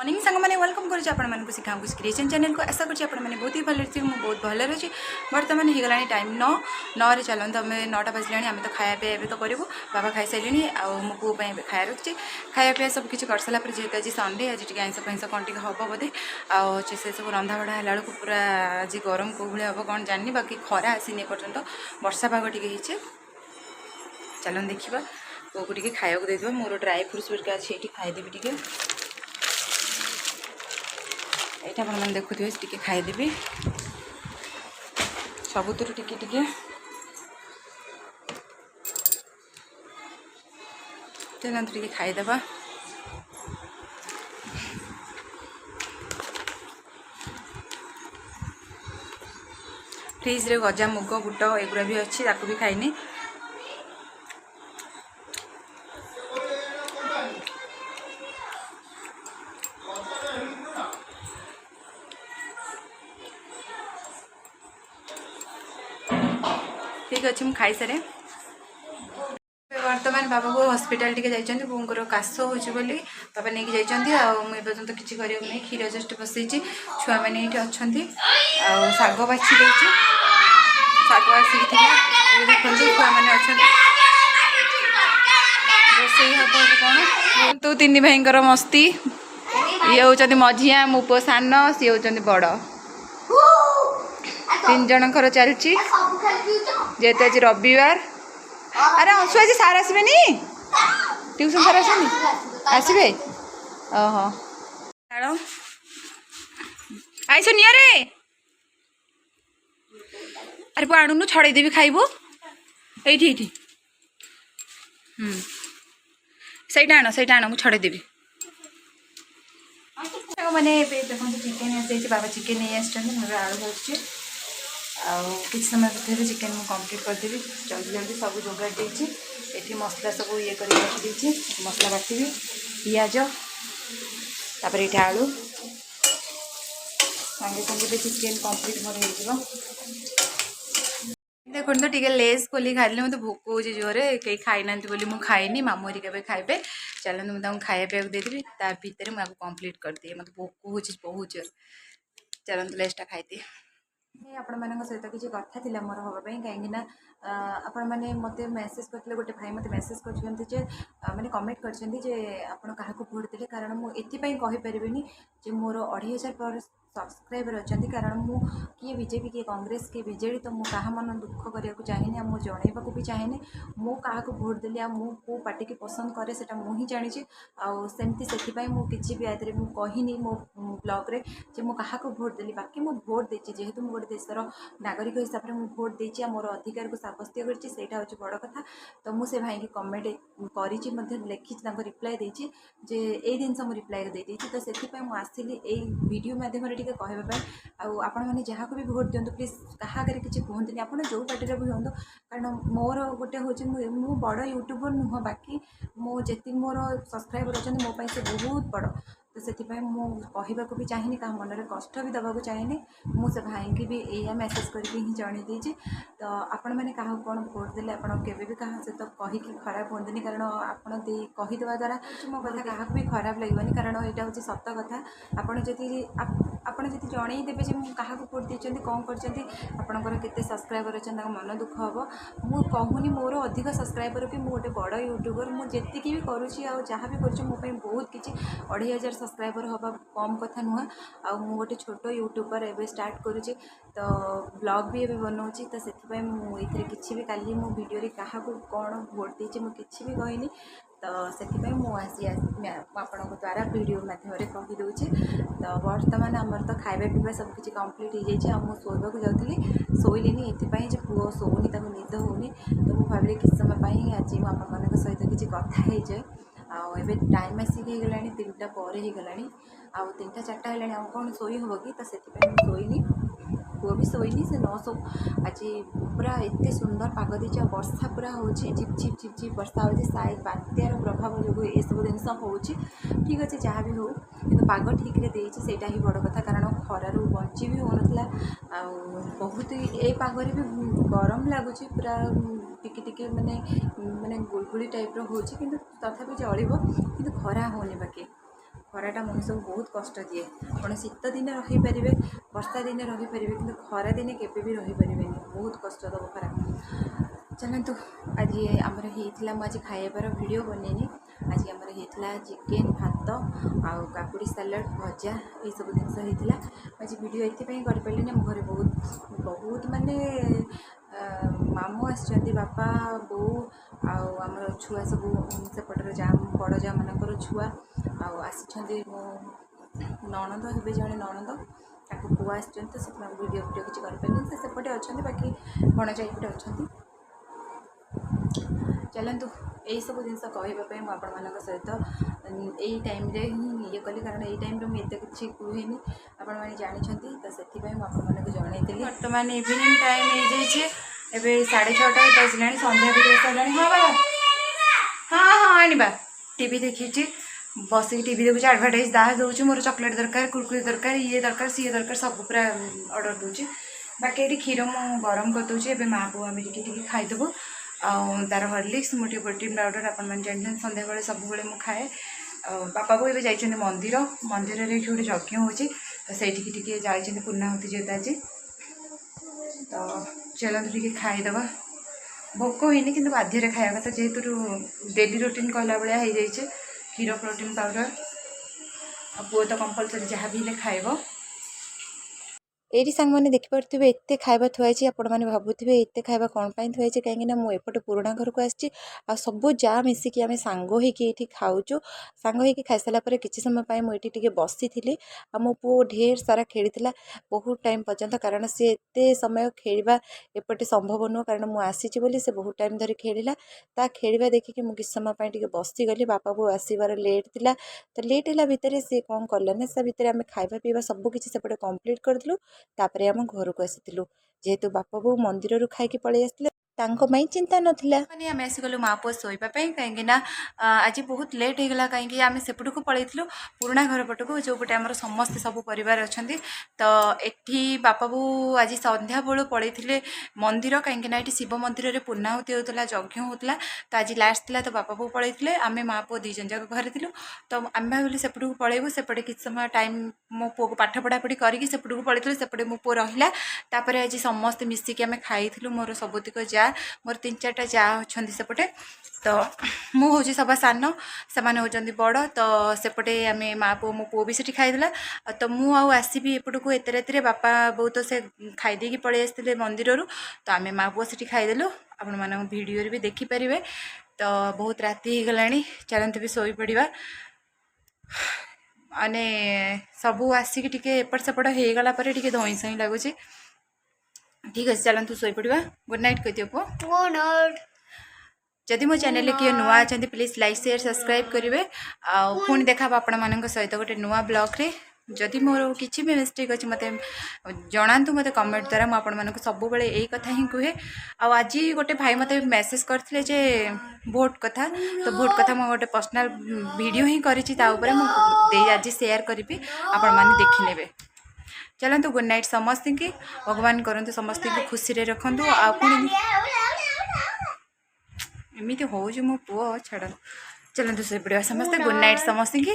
Morning सांग मैंने welcome कर शिखा क्रिएशन चैनल को आशा कर बहुत ही भले थी बहुत भले अच्छी बर्तमान हो गला टाइम 9 रे चलते आम 9टा बजला आम तो खाया पीया तो करूँ बाबा खाई सारे आो पुओ खाया रखी खाया पीया सब किसी कर सारापर जेहतु आज संडे आज टी आईस फैंस कौन टी हम बोधे आसे सब रंधा बढ़ा है बेलू पूरा आज गरम कौ भाई हम कौन जानी बाकी खरा आसनी पर्यटन वर्षा पाग टी चलन देखा पुओ को टी खाया देदेव मोर ड्राई फ्रुट्स बिका अच्छे ये खाईदेवी टी यहाँ आप देखुए टी खाईदेवी सबुतर टी चलते टी खाईदे फ्रिज रे गजा मुग बुट एगुरा भी अच्छी ताकू भी खाइनी ठीक अच्छे मुझे खाई सारे बर्तमान बाबा को हॉस्पिटल टी जाइए बोर काश हो बाबा नहीं जाइए आपर्यंत किसी कर क्षीर जस्ट बसई छुआ मैंने ये अच्छा शाग बाछी देती शाग आसिक देखते छुआ मैंने अच्छा रोसई हम कौन तो तीन भाई मस्ती ये हूँ मझिया मो पु सान सी हूँ बड़ तीन जनकर चलती जेहेतु आज रविवार अरे अंशु आज सार आसबे ट्यूशन सार आसबे ओहो आईस निरे अरे पु आणुनु छड़ेदेवी खाइबू ये सहीटा आण मुझे छड़ेदेवी मैंने देखो चिकेन आसी बाबा चिकेन नहीं आसुँच आलू भाजी किसी समय भर चिकेन मुझे कम्प्लीट करदेवी जल्दी जल्दी सब जोगाड़ देती ये मसला सब ये करके मसला बाटी पियाज तापर ये आलू सांगे सांगे चिकेन कम्प्लीट मोर हो देखो तो टे लेस खोली खाइले मतलब भोक हो जोरे कहीं खाई ना मुझे खाइनी मामू हरिका खाइबे चलते मुझे खाया पीया देदेवी ता भितर मुझे कम्प्लीट कर दिए मतलब भोक हो बहुत जोर चलते लेसटा खाईदिए आपण मान सहित किसी कथा थी मोर हाँपाई कहीं आपण मैंने मत मेसेज करते गोटे भाई मत मेसेज कर मैंने कमेंट कर क्या भोट देते कारण मुझे कहीपरि जे मोर 2,500 पर सब्सक्राइबर अच्छा कारण मु किए बीजेपी किए कांग्रेस किए बीजेडी तो मुझे क्या मन दुख करने को चाहे मुझे जनइबा भी चाहे मु क्या भोट देली मो पार्टी की पसंद करे से मुझे जानी आमती से मुझे भी आदि कहनी मो ब्लॉग रे जे मु क्या भोट देली बाकी मु भोट देती जेहेतु मुझे गोटे देशर नागरिक हिसाब से मुझे भोट देती मोर अधिकार को साब्यस्त करटा हूँ बड़ कथा तो मुझे भाई की कमेंट कर लिखी रिप्लाई देती जे ये जिनस मुझे रिप्लाई देती तो से आसली वीडियो माध्यम कहवाई आपण मैंने जहाँ को भी भोट दिंतु प्लीज क्या किसी कहते आप जो पार्टी भी हूँ कारण मोर गोटे हूँ मु बड़ यूट्यूबर नुह बाकी मुझे मोर सब्सक्राइबर अच्छा मोपाई से बहुत बड़ तो से कहवा भी चाहे क्या मन में कष्ट भी दबा चाहे मुझे भाई की भी यही मेसेज करके जन देती तो आपण मैंने क्या कौन भोट देले आपके भी क्या सहित कहीकि खराब हमें कारण आपदेवा द्वारा मो कथा क्या भी खराब लगे कारण यहाँ हूँ सत कथा आपड़ जब जनईदेवे क्या भोट देते कौन करते सब्सक्राइबर अच्छा मन दुख हम मु कहूनी मोर अधिक सब्सक्राइबर कि मुझे गोटे बड़ यूट्यूबर मुझे भी करुँची जहाँ भी कर बहुत किसी 2,500 सब्सक्राइबर हवा कम कथा नुह आ गोटे छोट यूट्यूबर एवं स्टार्ट करुँची तो ब्लॉग भी एवं बनाऊँगी तो से मुझे किसी भी काली मो वीडियो क्या कौन भोट देती मुझे भी कहनी तो से मुझे आपण द्वारा वीडियो मध्यम कहीदे तो बर्तमान आमर तो खाଇବା पीवा सब किसी कम्प्लीट हो जाए शोक जाऊँगी शोलिनी ये पुओ शोनी निद होनी तो मुझे भाविली किसी समय आज मुझे सहित किसी कथा हो जाए आबे टाइम आसिक गला 3टा पर ही गला 3टा 4टा है कौन शोई हम कि तो से शोनी पुओ भी शोनी से न शो आज पूरा एत सुंदर पाग देती वर्षा पूरा हो झिप झिप झिप झिप वर्षा हो शायद बात्यार प्रभाव जो ये सब जिन हो ठीक अच्छे जहाँ भी हो कि पाग ठीक से ही बड़ कथा कारण खरारू बंची भी हो ना बहुत ये पागरे भी गरम लगुच पूरा टिके माने माने गुलगुली टाइप रो होची किंतु तथापि चलिबो किंतु खरा होनी बाकी ଖରାଟା ମଣିଷକୁ ବହୁତ କଷ୍ଟ ଦିଏ। ଆପଣ ଶୀତ ଦିନେ ରହିପାରିବେ, ବର୍ଷା ଦିନେ ରହିପାରିବେ, କିନ୍ତୁ ଖରା ଦିନେ କେବେ ବି ରହିପାରିବେନି, ବହୁତ କଷ୍ଟ ଦେବ ଖରା। ଚାଲନ୍ତୁ ଆଜି ଆମର ହେଇଥିଲା, ମୁଁ ଆଜି ଖାଇବାର ଭିଡ଼ିଓ ବନେଇନି। ଆଜି ଆମର ହେଇଥିଲା ଚିକେନ୍, ଭାତ ଆଉ କାକୁଡ଼ି ସାଲାଡ଼, ଭଜା, ଏଇସବୁ ଜିନିଷ ହେଇଥିଲା। ଆଜି ଭିଡ଼ିଓ ଏଥିପାଇଁ କରିପାରିଲିନି, ଆମ ଘରେ ବହୁତ ମାନେ ମାମୁଁ ଆସିଛନ୍ତି, ବାପା ବୋଉ ଆଉ ଆମର ଛୁଆ ସବୁ ସେପଟର ବଡ଼ ଯା ମାନଙ୍କର ଛୁଆ ଆଉ ଆସିଛନ୍ତି। ମୋ ନଣନ୍ଦ ହେବେ, ଜଣେ ନଣନ୍ଦ, ତାଙ୍କ ପୁଅ ଆସିଛନ୍ତି, ତ ସେଥିପାଇଁ ଭିଡ଼ିଓ କିଛି କରିପାରିଲିନି। ସେ ସେପଟେ ଅଛନ୍ତି, ବାକି ଭଣଜା ଏପଟେ ଅଛନ୍ତି। ଚାଲନ୍ତୁ ଏଇସବୁ ଜିନିଷ କହିବା ପାଇଁ ମୁଁ ଆପଣମାନଙ୍କ ସହିତ ଏଇ ଟାଇମ୍ରେ ହିଁ ଇଏ କଲି, କାରଣ ଏଇ ଟାଇମ୍ରେ ମୁଁ ଏତେ କିଛି କୁହେନି, ଆପଣମାନେ ଜାଣିଛନ୍ତି, ତ ସେଥିପାଇଁ ମୁଁ ଆପଣମାନଙ୍କୁ ଜଣାଇଥିଲି। ବର୍ତ୍ତମାନ ଇଭିନିଂ ଟାଇମ୍ ହେଇଯାଇଛି, ଏବେ 6:30 ବାଜିଲାଣି, ସନ୍ଧ୍ୟା ବି ହେଇସାରିଲାଣି। ହଁ ବାବା, ହଁ ଆଣିବା। ଟିଭି ଦେଖିଛି, ବସିକି ଟିଭି ଦେଖୁଛି, ଆଡ଼ଭର୍ଟାଇଜ୍ ଦାହା ଦେଉଛି, ମୋର ଚକୋଲେଟ୍ ଦରକାର, କୁରକୁରି ଦରକାର, ଇଏ ଦରକାର, ସିଏ ଦରକାର, ସବୁ ପୁରା ଅର୍ଡ଼ର ଦେଉଛି। ବାକି ଏଠି କ୍ଷୀର ମୁଁ ଗରମ କରିଦେଉଛି, ଏବେ ମା ପୁଅ ଆମେ ଟିକେ ଖାଇଦେବୁ। ଆଉ ତାର ହର୍ଲିକ୍ସ, ମୁଁ ଟିକେ ପ୍ରୋଟିନ୍ ପାଉଡ଼ର, ଆପଣମାନେ ଜାଣିଛନ୍ତି ସନ୍ଧ୍ୟାବେଳେ ସବୁବେଳେ ମୁଁ ଖାଏ। ଆଉ ବାପା ବୋଉ ଏବେ ଯାଇଛନ୍ତି ମନ୍ଦିରରେ ଏଠି ଗୋଟେ ଯଜ୍ଞ ହେଉଛି, ତ ସେଇଠିକି ଟିକେ ଯାଇଛନ୍ତି, ପୂର୍ଣ୍ଣାହୁତି ଯେହେତୁ ଆଜି। ତ ଚାଲନ୍ତୁ ଟିକେ ଖାଇଦେବା। ଭୋକ ହେଇନି, କିନ୍ତୁ ବାଧ୍ୟରେ ଖାଇବା କଥା, ଯେହେତୁ ଡେଲି ରୁଟିନ୍ କହିଲା ଭଳିଆ ହେଇଯାଇଛି। କ୍ଷୀର, ପ୍ରୋଟିନ୍ ପାଉଡ଼ର, ଆଉ ପୁଅ ତ କମ୍ପଲସରି ଯାହା ବି ହେଲେ ଖାଇବ। ଏଇଠି ସାଙ୍ଗମାନେ ଦେଖିପାରୁଥିବେ ଏତେ ଖାଇବା ଥୁଆ ହେଇଛି। ଆପଣମାନେ ଭାବୁଥିବେ ଏତେ ଖାଇବା କ'ଣ ପାଇଁ ଥୁଆ ହେଇଛି, କାହିଁକିନା ମୁଁ ଏପଟେ ପୁରୁଣା ଘରକୁ ଆସିଛି, ଆଉ ସବୁ ଯାଆ ମିଶିକି ଆମେ ସାଙ୍ଗ ହେଇକି ଏଇଠି ଖାଉଛୁ। ସାଙ୍ଗ ହେଇକି ଖାଇସାରିଲା ପରେ କିଛି ସମୟ ପାଇଁ ମୁଁ ଏଇଠି ଟିକେ ବସିଥିଲି, ଆଉ ମୋ ପୁଅ ଢେର ସାରା ଖେଳିଥିଲା ବହୁତ ଟାଇମ୍ ପର୍ଯ୍ୟନ୍ତ, କାରଣ ସେ ଏତେ ସମୟ ଖେଳିବା ଏପଟେ ସମ୍ଭବ ନୁହଁ, କାରଣ ମୁଁ ଆସିଛି ବୋଲି ସେ ବହୁତ ଟାଇମ୍ ଧରି ଖେଳିଲା। ତା ଖେଳିବା ଦେଖିକି ମୁଁ କିଛି ସମୟ ପାଇଁ ଟିକେ ବସିଗଲି। ବାପା ବୋଉ ଆସିବାର ଲେଟ୍ ଥିଲା, ତ ଲେଟ୍ ହେଲା ଭିତରେ ସେ କ'ଣ କଲା ନା, ସେ ଭିତରେ ଆମେ ଖାଇବା ପିଇବା ସବୁ କିଛି ସେପଟେ କମ୍ପ୍ଲିଟ୍ କରିଥିଲୁ। ତାପରେ ଆମ ଘରକୁ ଆସିଥିଲୁ, ଯେହେତୁ ବାପା ବୋଉ ମନ୍ଦିରରୁ ଖାଇକି ପଳେଇ ଆସିଥିଲେ, ତାଙ୍କ ପାଇଁ ଚିନ୍ତା ନଥିଲା। ମାନେ ଆମେ ଆସିଗଲୁ ମା ପୁଅ ଶୋଇବା ପାଇଁ, କାହିଁକିନା ଆଜି ବହୁତ ଲେଟ୍ ହେଇଗଲା, କାହିଁକି ଆମେ ସେପଟକୁ ପଳେଇଥିଲୁ, ପୁରୁଣା ଘର ପଟକୁ, ଯେଉଁପଟେ ଆମର ସମସ୍ତେ ସବୁ ପରିବାର ଅଛନ୍ତି। ତ ଏଠି ବାପା ବୋଉ ଆଜି ସନ୍ଧ୍ୟାବେଳୁ ପଳେଇଥିଲେ ମନ୍ଦିର, କାହିଁକିନା ଏଠି ଶିବ ମନ୍ଦିରରେ ପୂର୍ଣ୍ଣାହୁତି ହେଉଥିଲା, ଯଜ୍ଞ ହେଉଥିଲା, ତ ଆଜି ଲାଷ୍ଟ ଥିଲା, ତ ବାପା ବୋଉ ପଳେଇଥିଲେ, ଆମେ ମା ପୁଅ 2 ଜଣ ଯାକ ଘରେ ଥିଲୁ। ତ ଆମେ ଭାବିଲୁ ସେପଟକୁ ପଳେଇବୁ, ସେପଟେ କିଛି ସମୟ ଟାଇମ୍ ମୋ ପୁଅକୁ ପାଠ ପଢ଼ାପଢ଼ି କରିକି ସେପଟକୁ ପଳେଇଥିଲୁ, ସେପଟେ ମୋ ପୁଅ ରହିଲା। ତାପରେ ଆଜି ସମସ୍ତେ ମିଶିକି ଆମେ ଖାଇଥିଲୁ, ମୋର ସବୁତିକ ଯା, ମୋର 3-4ଟା ଯା ଅଛନ୍ତି ସେପଟେ, ତ ମୁଁ ହେଉଛି ସବା ସାନ, ସେମାନେ ହେଉଛନ୍ତି ବଡ଼। ତ ସେପଟେ ଆମେ ମା ପୁଅ, ମୋ ପୁଅ ବି ସେଠି ଖାଇଦେଲା। ତ ମୁଁ ଆଉ ଆସିବି ଏପଟକୁ ଏତେ ରାତିରେ, ବାପା ବୋଉ ତ ସେ ଖାଇଦେଇକି ପଳେଇ ଆସିଥିଲେ ମନ୍ଦିରରୁ, ତ ଆମେ ମା ପୁଅ ସେଠି ଖାଇଦେଲୁ। ଆପଣମାନଙ୍କ ଭିଡ଼ିଓରେ ବି ଦେଖିପାରିବେ। ତ ବହୁତ ରାତି ହେଇଗଲାଣି, ଚାଲନ୍ତୁ ବି ଶୋଇପଡ଼ିବା। ମାନେ ସବୁ ଆସିକି ଟିକେ ଏପଟ ସେପଟ ହେଇଗଲା ପରେ ଟିକେ ଧଇଁ ସଇଁ ଲାଗୁଛି। ଠିକ୍ ଅଛି, ଚାଲନ୍ତୁ ଶୋଇପଡ଼ିବା। ଗୁଡ୍ ନାଇଟ୍ କହିଦିଅ ପୁଅ। Good night. ଯଦି ମୋ ଚ୍ୟାନେଲରେ କିଏ ନୂଆ ଅଛନ୍ତି ପ୍ଲିଜ୍ ଲାଇକ୍ ସେୟାର ସବସ୍କ୍ରାଇବ୍ କରିବେ। ଆଉ ପୁଣି ଦେଖା ହେବ ଆପଣମାନଙ୍କ ସହିତ ଗୋଟେ ନୂଆ ବ୍ଲଗ୍ରେ। ଯଦି ମୋର କିଛି ବି ମିଷ୍ଟେକ୍ ଅଛି ମୋତେ ଜଣାନ୍ତୁ, ମୋତେ କମେଣ୍ଟ ଦ୍ୱାରା। ମୁଁ ଆପଣମାନଙ୍କୁ ସବୁବେଳେ ଏଇ କଥା ହିଁ କୁହେ। ଆଉ ଆଜି ଗୋଟେ ଭାଇ ମୋତେ ମେସେଜ୍ କରିଥିଲେ ଯେ ଭୋଟ୍ କଥା, ତ ଭୋଟ୍ କଥା ମୁଁ ଗୋଟେ ପର୍ସନାଲ୍ ଭିଡ଼ିଓ ହିଁ କରିଛି, ତା ଉପରେ ମୁଁ ଆଜି ସେୟାର କରିବି, ଆପଣମାନେ ଦେଖିନେବେ। ଚାଲନ୍ତୁ, ଗୁଡ୍ ନାଇଟ୍ ସମସ୍ତଙ୍କୁ। ଭଗବାନ କରନ୍ତୁ ସମସ୍ତଙ୍କୁ ଖୁସିରେ ରଖନ୍ତୁ। ଆଉ ପୁଣି ଏମିତି ହେଉଛି ମୋ ପୁଅ, ଛାଡ଼ନ୍ତୁ। ଚାଲନ୍ତୁ ଶୋଇପଡ଼ିବା ସମସ୍ତେ। ଗୁଡ୍ ନାଇଟ୍ ସମସ୍ତଙ୍କୁ।